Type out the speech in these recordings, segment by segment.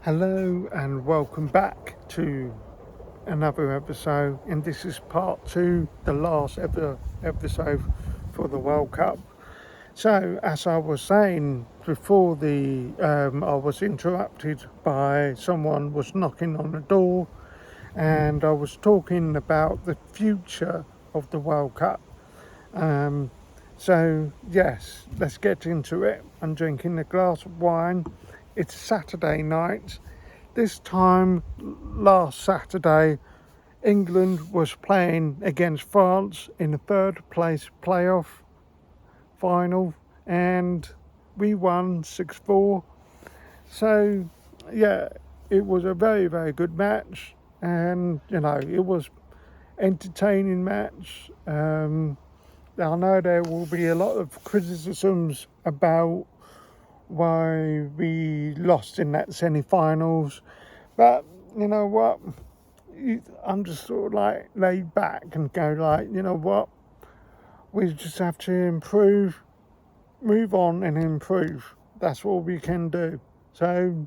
Hello and welcome back to another episode, and this is part 2, the last ever episode for the World Cup. So as I was saying before, I was interrupted by someone was knocking on the door, and I was talking about the future of the World Cup. So yes, let's get into it. I'm drinking a glass of wine. It's Saturday night. This time last Saturday, England was playing against France in the third place playoff final, and we won 6-4. So yeah, it was a very, very good match, and it was entertaining match. I know there will be a lot of criticisms about why we lost in that semi-finals, but you know what, I'm just sort of like laid back and go like, you know what, we just have to improve, move on and improve. That's all we can do. So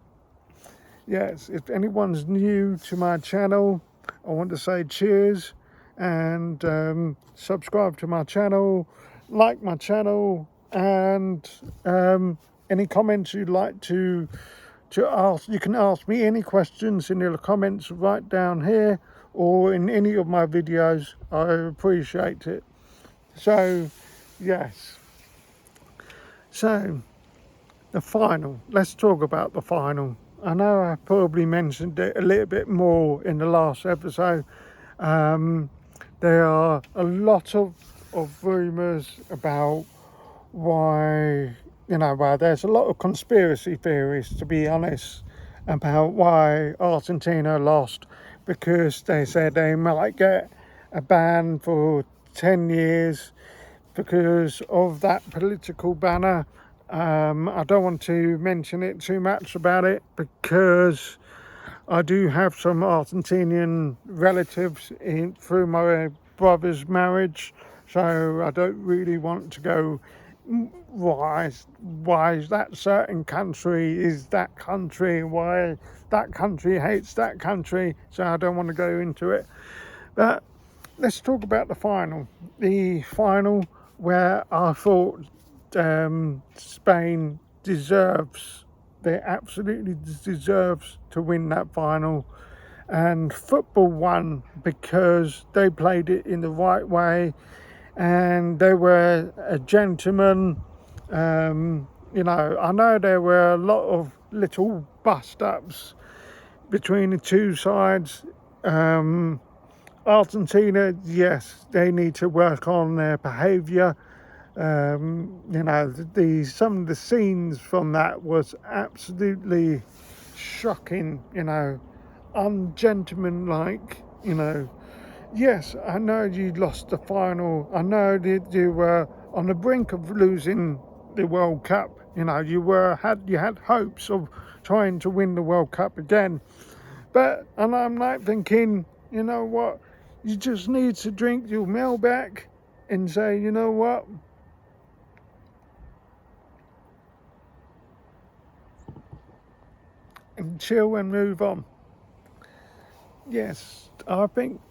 yes, if anyone's new to my channel, I want to say cheers and subscribe to my channel, like my channel, and any comments you'd like to ask, you can ask me any questions in the comments right down here or in any of my videos. I appreciate it. So yes, so the final, let's talk about the final. I know I probably mentioned it a little bit more in the last episode. There are a lot of rumours about why, well, there's a lot of conspiracy theories, to be honest, about why Argentina lost, because they said they might get a ban for 10 years because of that political banner. I don't want to mention it too much about it because I do have some Argentinian relatives through my brother's marriage, so I don't really want to go, why is that certain country is that country, why that country hates that country, so I don't want to go into it. But let's talk about the final. The final where I thought Spain absolutely deserves to win that final, and football won because they played it in the right way and they were a gentleman. I know there were a lot of little bust ups between the two sides. Argentina, yes, they need to work on their behaviour. Some of the scenes from that was absolutely shocking, ungentlemanlike. Yes, I know you lost the final. I know that you were on the brink of losing the World Cup. You had hopes of trying to win the World Cup again. And I'm like thinking, you know what? You just need to drink your meal back and say, you know what? And chill and move on. Yes, I think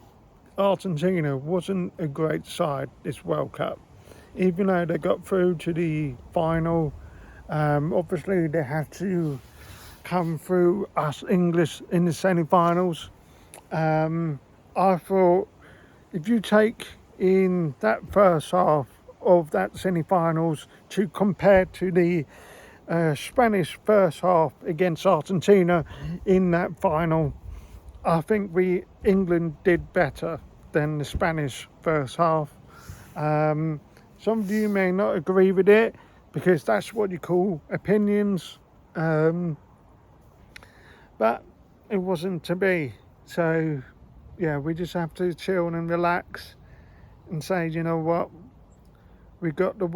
Argentina wasn't a great side this World Cup. Even though they got through to the final, obviously they had to come through us English in the semi-finals. I thought if you take in that first half of that semi-finals to compare to the Spanish first half against Argentina in that final, I think England did better than the Spanish first half. Some of you may not agree with it because that's what you call opinions, but it wasn't to be. So yeah, we just have to chill and relax and say, you know what, we got the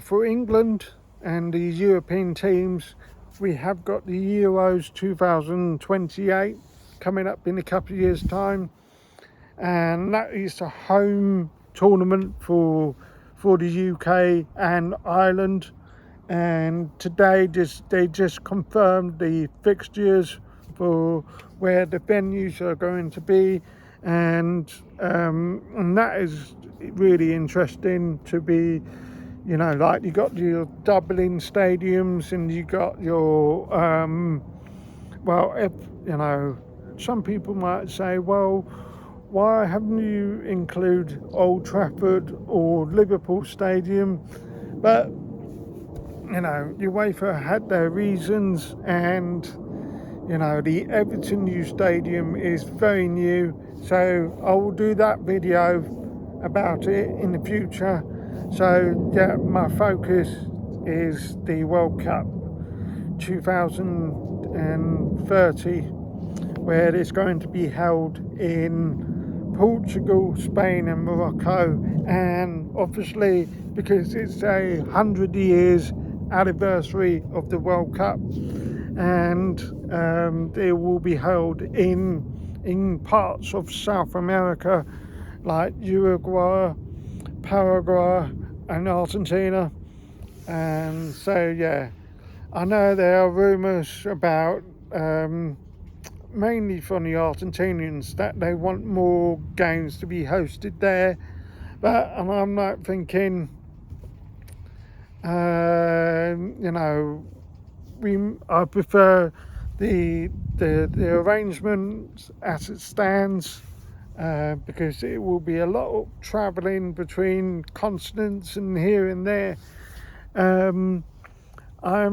for England and the European teams, we have got the Euros 2028 coming up in a couple of years' time, and that is a home tournament for the UK and Ireland, and today they just confirmed the fixtures for where the venues are going to be, and that is really interesting to be, you know, like you got your Dublin stadiums and you got your well, if, you know, some people might say, well, why haven't you include Old Trafford or Liverpool Stadium? But, you know, UEFA had their reasons, and, you know, the Everton new stadium is very new, so I will do that video about it in the future. So yeah, my focus is the World Cup 2030, where it's going to be held in Portugal, Spain and Morocco, and obviously because it's 100 years anniversary of the World Cup, and it will be held in parts of South America like Uruguay, Paraguay and Argentina. And so yeah, I know there are rumours about mainly from the Argentinians that they want more games to be hosted there, but I'm not thinking, you know, I prefer the arrangement as it stands, because it will be a lot of travelling between continents and here and there. I'm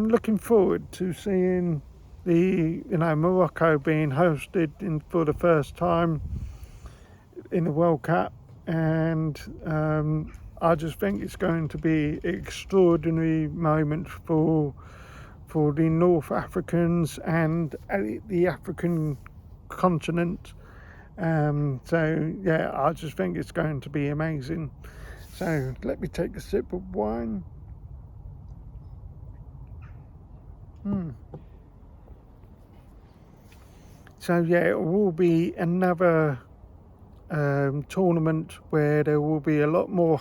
looking forward to seeing Morocco being hosted for the first time in the World Cup, and I just think it's going to be an extraordinary moment for the North Africans and the African continent. So yeah, I just think it's going to be amazing. So let me take a sip of wine. So yeah, it will be another tournament where there will be a lot more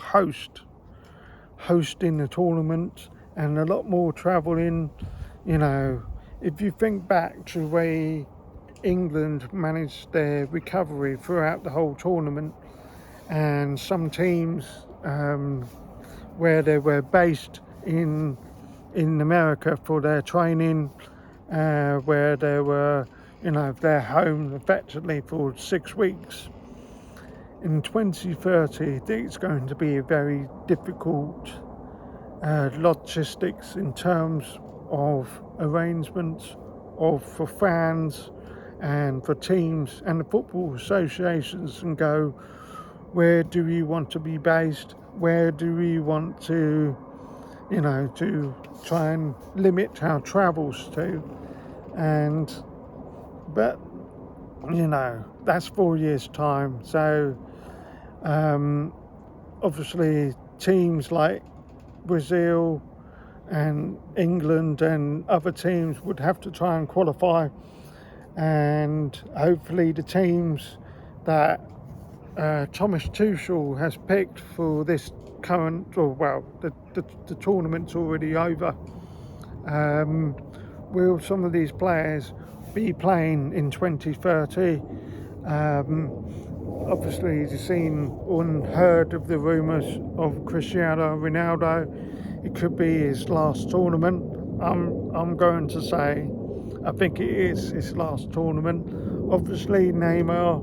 hosting the tournament and a lot more travelling. You know, if you think back to the way England managed their recovery throughout the whole tournament, and some teams where they were based in America for their training, where they were, you know, their home effectively for 6 weeks. In 2030, it's going to be a very difficult logistics in terms of arrangements for fans and for teams and the football associations, and go, where do we want to be based? Where do we want to, you know, to try and limit our travels to? And but you know, that's 4 years time. So obviously teams like Brazil and England and other teams would have to try and qualify, and hopefully the teams that Thomas Tuchel has picked for this current, or well, the tournament's already over, will some of these players be playing in 2030? Obviously, you've seen and heard of the rumours of Cristiano Ronaldo. It could be his last tournament. I'm going to say I think it is his last tournament. Obviously, Neymar,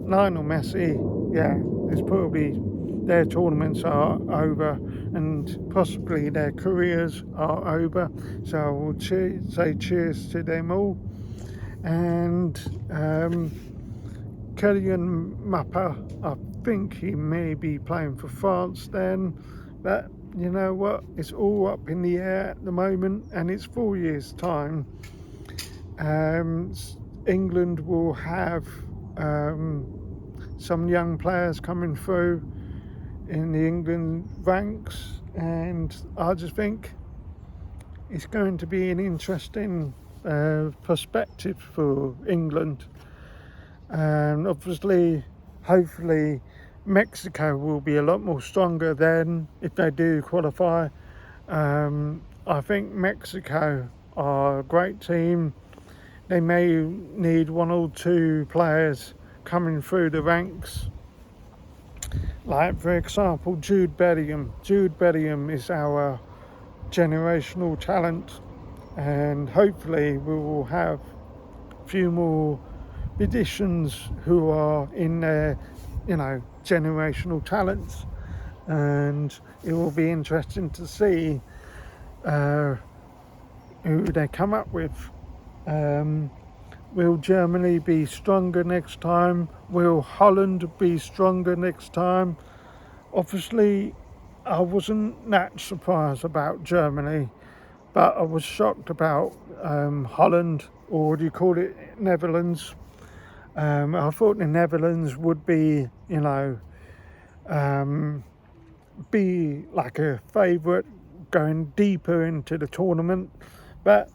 Lionel Messi, yeah, it's probably their tournaments are over and possibly their careers are over. So I will say cheers to them all. And Kylian Mbappe, I think he may be playing for France then, but you know what, it's all up in the air at the moment, and it's 4 years time. England will have some young players coming through in the England ranks, and I just think it's going to be an interesting perspective for England. And obviously, hopefully, Mexico will be a lot more stronger then if they do qualify. I think Mexico are a great team. They may need one or two players coming through the ranks. Like, for example, Jude Bellingham. Jude Bellingham is our generational talent, and hopefully we will have a few more additions who are in their, generational talents, and it will be interesting to see who they come up with. Will Germany be stronger next time? Will Holland be stronger next time? Obviously, I wasn't that surprised about Germany, but I was shocked about Holland, or do you call it Netherlands? I thought the Netherlands would be, be like a favourite going deeper into the tournament, but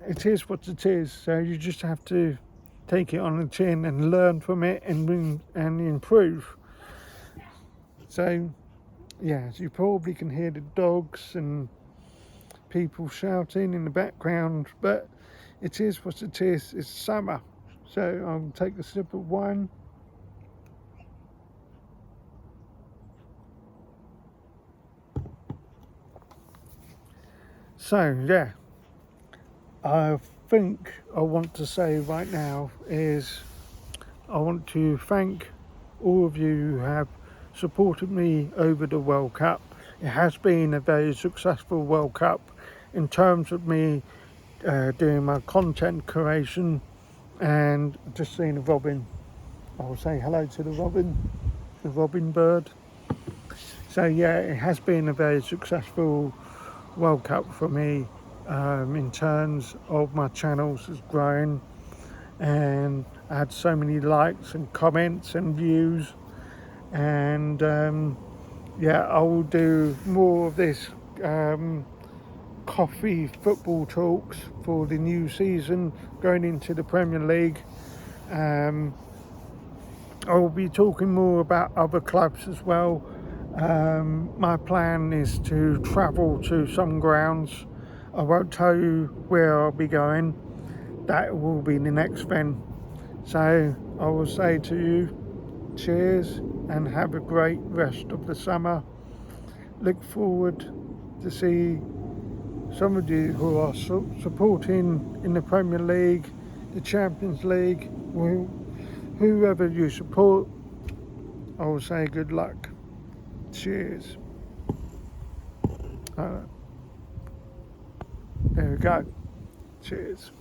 it is what it is. So you just have to take it on the chin and learn from it and improve. So, yeah, as you probably can hear the dogs and people shouting in the background, but it is what it is. It's summer. So I'll take a sip of wine. So, yeah, I think I want to say right now is I want to thank all of you who have supported me over the World Cup. It has been a very successful World Cup in terms of me doing my content creation, and just seeing a robin. I'll say hello to the robin bird. So yeah, it has been a very successful World Cup for me. In terms of my channels has grown, and I had so many likes and comments and views, and yeah, I will do more of this coffee football talks for the new season going into the Premier League. I will be talking more about other clubs as well. My plan is to travel to some grounds. I won't tell you where I'll be going. That will be the next thing. So I will say to you, cheers and have a great rest of the summer. Look forward to see some of you who are supporting in the Premier League, the Champions League, whoever you support. I will say good luck. Cheers. There we go. Cheers.